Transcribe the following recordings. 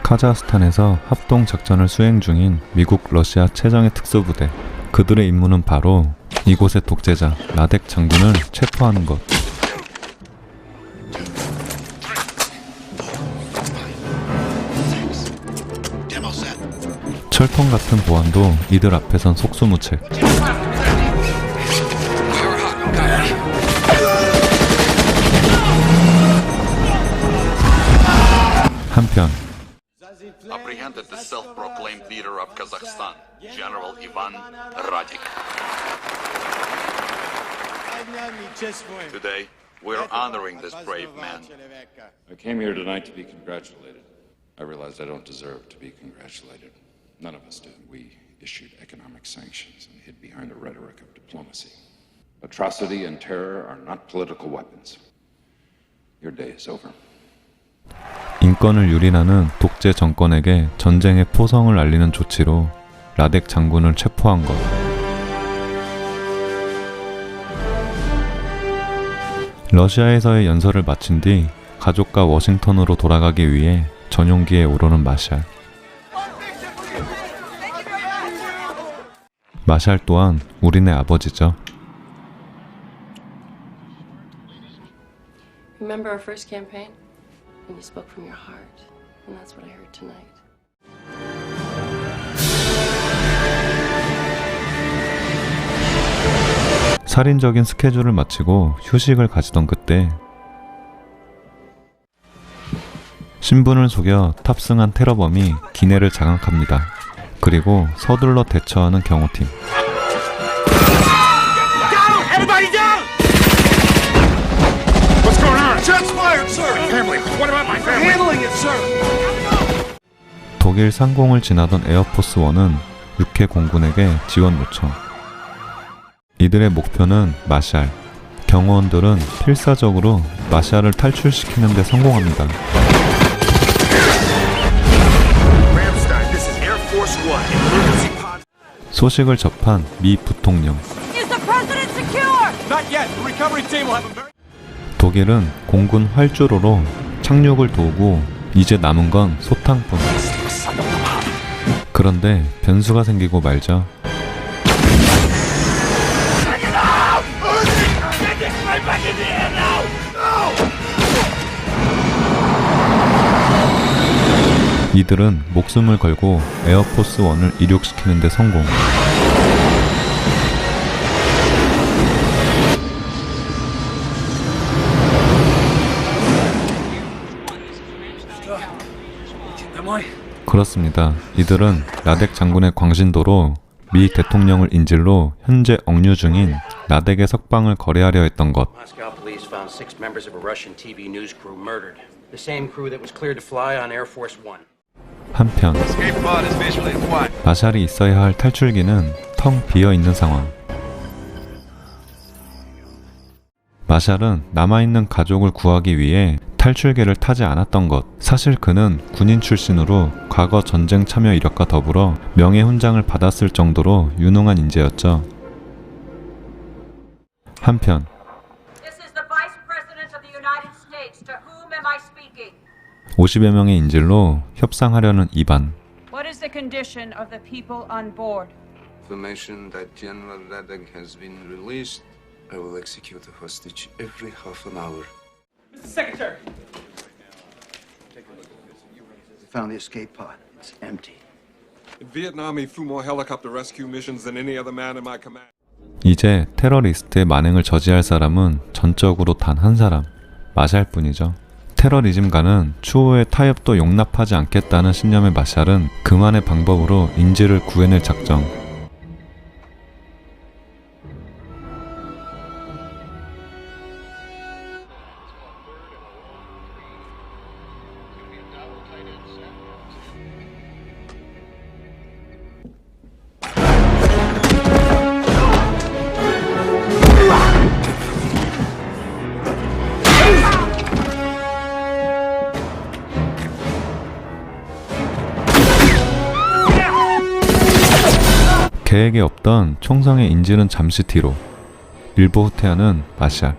카자흐스탄에서 합동작전을 수행 중인 미국 러시아 최정예 특수부대. 그들의 임무는 바로 이곳의 독재자 라덱 장군을 체포하는 것. 철통 같은 보안도 이들 앞에선 속수무책. 한편 apprehended the self-proclaimed leader of Kazakhstan, General Ivan Radik. Today, we're honoring this brave man. I came here tonight to be congratulated. I realize I don't deserve to be congratulated. None of us do. We issued economic sanctions and hid behind a rhetoric of diplomacy. Atrocity and terror are not political weapons. Your day is over. 인권을 유린하는 독재 정권에게 전쟁의 포성을 알리는 조치로 라덱 장군을 체포한 것. 러시아에서의 연설을 마친 뒤 가족과 워싱턴으로 돌아가기 위해 전용기에 오르는 마샬. 마샬 또한 우리네 아버지죠. Remember our first campaign? When you spoke from your heart, and that's what I heard tonight. 살인적인 스케줄을 마치고 휴식을 가지던 그때 신분을 속여 탑승한 테러범이 기내를 장악합니다. 그리고 서둘러 대처하는 경호팀. 독일 상공을 지나던 에어포스 1은 육해 공군에게 지원 요청. 이들의 목표는 마샬. 경호원들은 필사적으로 마샬을 탈출시키는 데 성공합니다. 소식을 접한 미 부통령. 독일은 공군 활주로로 착륙을 도우고 이제 남은 건 소탕뿐. 그런데 변수가 생기고 말죠. 이들은 목숨을 걸고 에어포스 1을 이륙시키는 데 성공. 그렇습니다. 이들은 라덱 장군의 광신도로 미 대통령을 인질로 현재 억류 중인 라덱의 석방을 거래하려 했던 것. 한편 마샬이 있어야 할 탈출기는 텅 비어있는 상황. 마샬은 남아있는 가족을 구하기 위해 탈출기를 타지 않았던 것. 사실 그는 군인 출신으로 과거 전쟁 참여 이력과 더불어 명예훈장을 받았을 정도로 유능한 인재였죠. 한편 50여 명의 인질로 협상하려는 이반. What is the condition of the people on board? Information that General Radek has been released. I will execute a hostage every half an hour. Mr. Secretary! We found the escape pod. It's empty. In Vietnam, he flew more helicopter rescue missions than any other man in my command. 이제 테러리스트의 만행을 저지할 사람은 전적으로 단 한 사람, 마샬뿐이죠. 테러리즘가는 추후의 타협도 용납하지 않겠다는 신념의 마샬은 그만의 방법으로 인질을 구해낼 작정. 계획에 없던 총성의 인질은 잠시 뒤로. 일부 후퇴하는 마샬.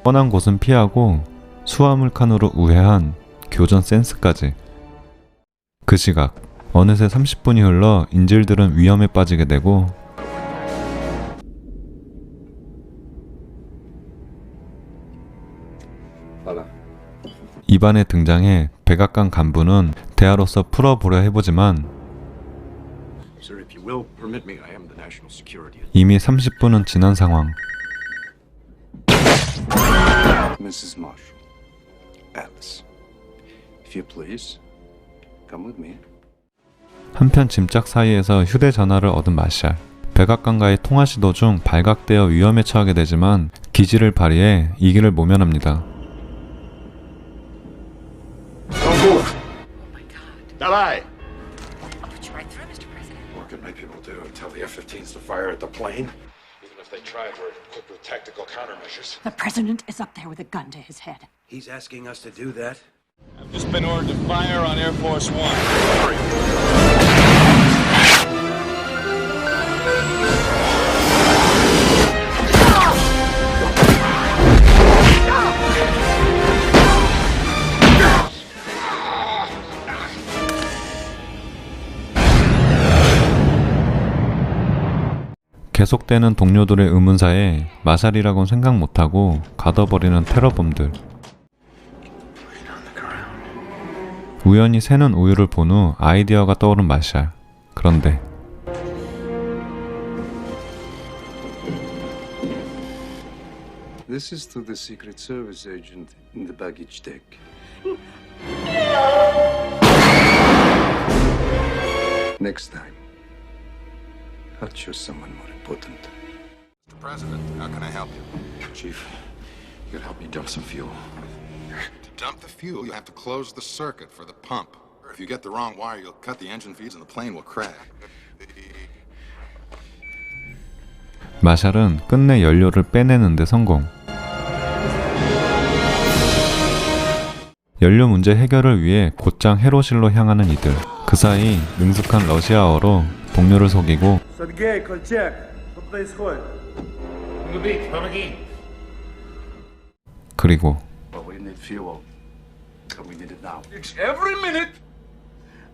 뻔한 곳은 피하고 수화물 칸으로 우회한 교전 센스까지. 그 시각 어느새 30분이 흘러 인질들은 위험에 빠지게 되고 이반에 등장해 백악관 간부는 대화로서 풀어보려 해보지만 Sir, if you will permit me, I am the national security. 이미 30분은 지난 상황. Mrs. Marshall. Alice. If you please, come with me. 한편 짐짝 사이에서 휴대전화를 얻은 마샬. 백악관과의 통화 시도 중 발각되어 위험에 처하게 되지만 기지를 발휘해 이 길을 모면합니다. Давай! Put you right through, Mr. President. What can my people do? Tell the F-15s to fire at the plane? Even if they tried, we're equipped with tactical countermeasures. The president is up there with a gun to his head. He's asking us to do that? I've just been ordered to fire on Air Force One. 계속되는 동료들의 의문사에 마샬이라고는 생각 못하고 가둬버리는 테러범들. 우연히 새는 우유를 본 후 아이디어가 떠오른 마샬. 그런데 This is to the Secret Service agent in the baggage deck. Next time, I'll choose someone more important. Mr. President, how can I help you? Chief, you could help me dump some fuel. To dump the fuel, you have to close the circuit for the pump. Or if you get the wrong wire, you'll cut the engine feeds and the plane will crash. 마샬은 끝내 연료를 빼내는 데 성공. 연료 문제 해결을 위해 곧장 헤로실로 향하는 이들. 그 사이 능숙한 러시아어로 동료를 속이고 그리고 Well, we need fuel. And we need it now. Every minute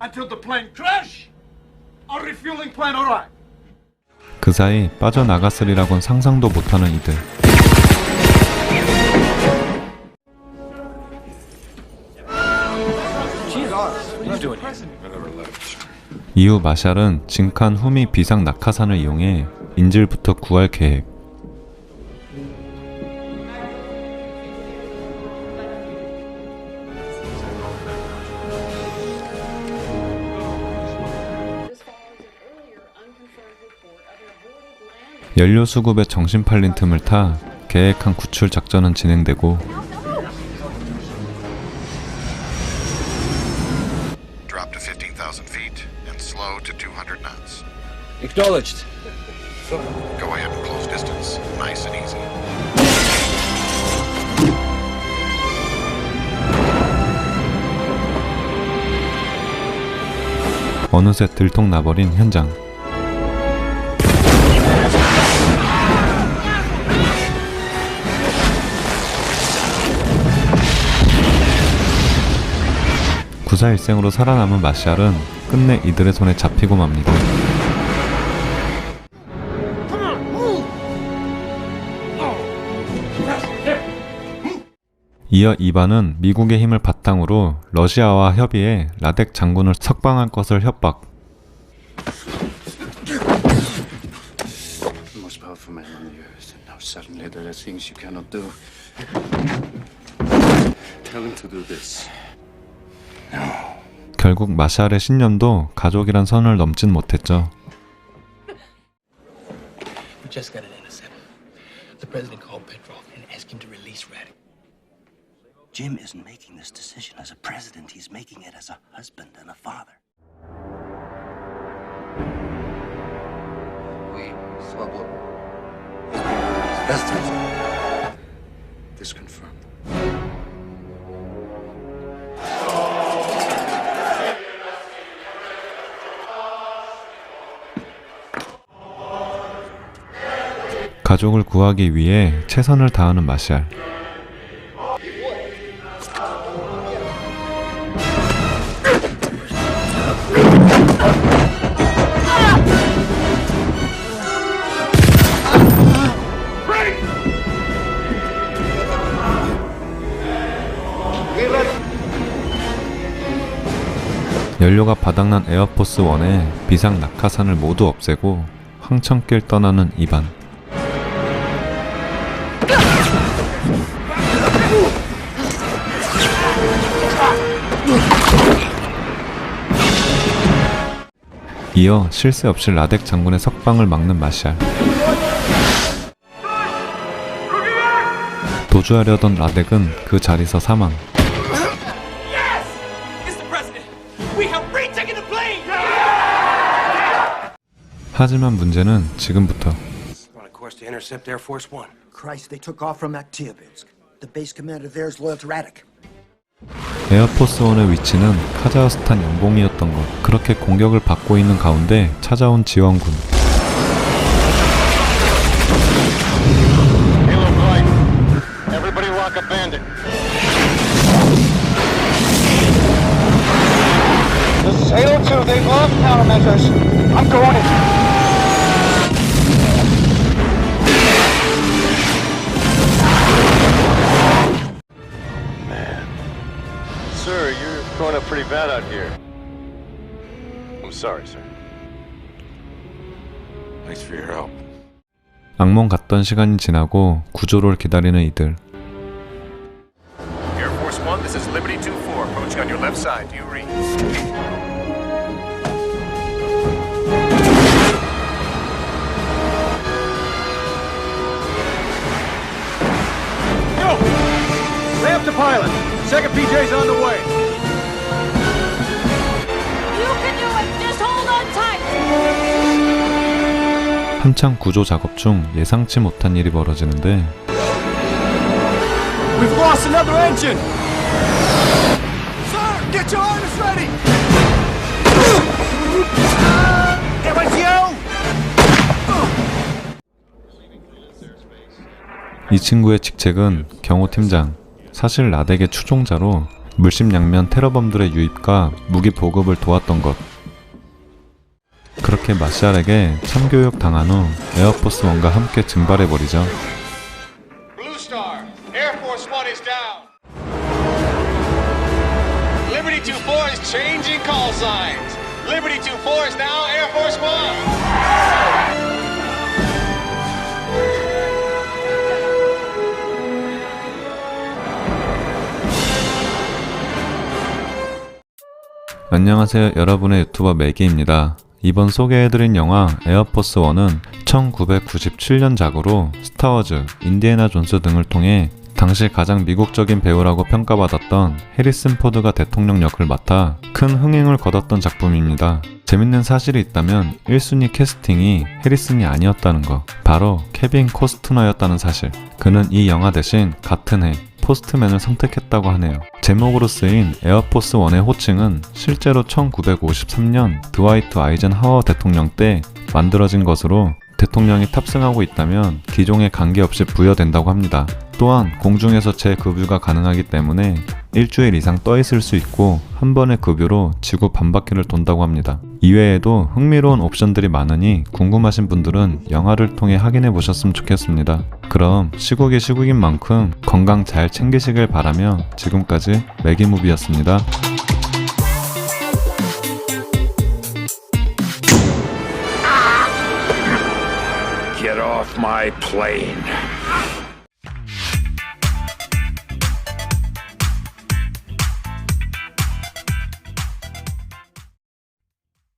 until the plane crash. Our refueling plan arrive. 그 사이 빠져나갔으리라곤 상상도 못하는 이들. 이후 마샬은 진칸 후미 비상 낙하산을 이용해 인질부터 구할 계획. 연료 수급에 정신 팔린 틈을 타 계획한 구출 작전은 진행되고 Drop to 15,000 feet and slow to 200 knots. Acknowledged. Go ahead and close distance. Nice and easy. 어느새 들통나버린 현장. 구사일생으로 살아남은 마샬은 끝내 이들의 손에 잡히고 맙니다. 이어 이반은 미국의 힘을 바탕으로 러시아와 협의해 라덱 장군을 석방할 것을 협박. The most powerful man on the earth, and now suddenly there are things you cannot do. Tell him to do this. 결국 마샬의 신념도 가족이란 선을 넘진 못했죠. We just got an intercept. The president called Petrov and asked him to release Radek. Jim isn't making this decision as a president. He's making it as a husband and a father. We свободны. Здравствуйте. This confirmed. 가족을 구하기 위해 최선을 다하는 마샬. 연료가 바닥난 에어포스 1의 비상 낙하산을 모두 없애고 황천길 떠나는 이반. 이어 쉴 새 없이 라덱 장군의 석방을 막는 마샬. 도주하려던 라덱은 그 자리서 사망. 하지만 문제는 지금부터. On a course to intercept Air Force One. Christ, they took off from Aktiavitsk. The base commander there is loyal to Radek. 에어포스 1의 위치는 카자흐스탄 영봉이었던 것. 그렇게 공격을 받고 있는 가운데 찾아온 지원군. Everybody lock a bandit. This is Halo 2. They've lost countermeasures. I'm going in. Man. Sir, you're going up pretty bad out here. I'm sorry, sir. Thanks for your help. 악몽 같던 시간이 지나고 구조를 기다리는 이들. Air Force One, this is Liberty 2-4, approaching on your left side. Do you read? Yo! Lay up to pilot. Second PJ's on the way. You can do it! Just hold on tight! 한창 구조 작업 중 예상치 못한 일이 벌어지는데 We've lost another engine! Sir, get your arms ready! 이 친구의 직책은 경호팀장. 사실 라덱의 추종자로 물심양면 테러범들의 유입과 무기 보급을 도왔던 것. 그렇게 마샬에게 참교육 당한 후 에어포스 1과 함께 증발해버리죠. Blue Star, Air Force One is down. Liberty 2-4 is changing call signs. Liberty 2-4 is now Air Force One. 안녕하세요, 여러분의 유튜버 매기입니다. 이번 소개해드린 영화 에어포스 1은 1997년작으로 스타워즈, 인디애나 존스 등을 통해 당시 가장 미국적인 배우라고 평가받았던 해리슨 포드가 대통령 역을 맡아 큰 흥행을 거뒀던 작품입니다. 재밌는 사실이 있다면 1순위 캐스팅이 해리슨이 아니었다는 거, 바로 케빈 코스트너였다는 사실. 그는 이 영화 대신 같은 해 포스트맨을 선택했다고 하네요. 제목으로 쓰인 에어포스 1의 호칭은 실제로 1953년 드와이트 아이젠하워 대통령 때 만들어진 것으로 대통령이 탑승하고 있다면 기종에 관계없이 부여된다고 합니다. 또한 공중에서 재급유가 가능하기 때문에 일주일 이상 떠있을 수 있고 한 번의 급유로 지구 반바퀴를 돈다고 합니다. 이외에도 흥미로운 옵션들이 많으니 궁금하신 분들은 영화를 통해 확인해 보셨으면 좋겠습니다. 그럼 시국인 만큼 건강 잘 챙기시길 바라며 지금까지 매기무비였습니다. Get off my plane.